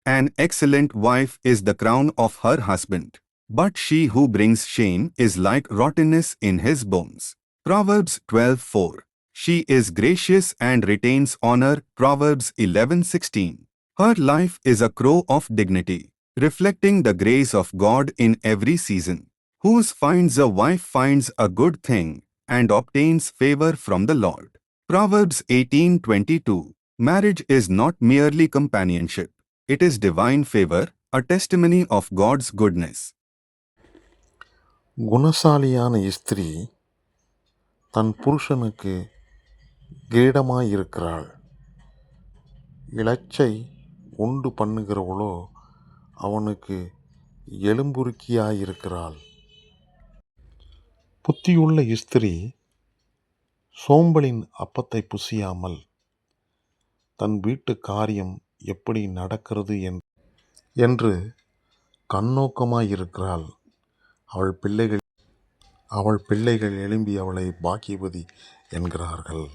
An excellent wife is the crown of her husband, but she who brings shame is like rottenness in his bones. Proverbs 12:4. She is gracious and retains honor. Proverbs 11:16. Her life is a crow of dignity, reflecting the grace of God in every season. Whose finds a wife finds a good thing and obtains favor from the Lord. Proverbs 18:22. Marriage is not merely companionship. It is divine favor, a testimony of God's goodness. குணசாலியான ஸ்திரீ தன் புருஷனுக்கு கிரீடமாயிருக்கிறாள். இலச்சை உண்டு பண்ணுகிறவளோ அவனுக்கு எலும்புருக்கியாயிருக்கிறாள். புத்தியுள்ள ஸ்திரீ சோம்பலின் அப்பத்தை புசியாமல் தன் வீட்டு காரியம் எப்படி நடக்கிறது என்று கண்ணோக்கமாயிருக்கிறாள். அவள் பிள்ளைகள் எழும்பி அவளை பாக்கியவதி என்கிறார்கள்.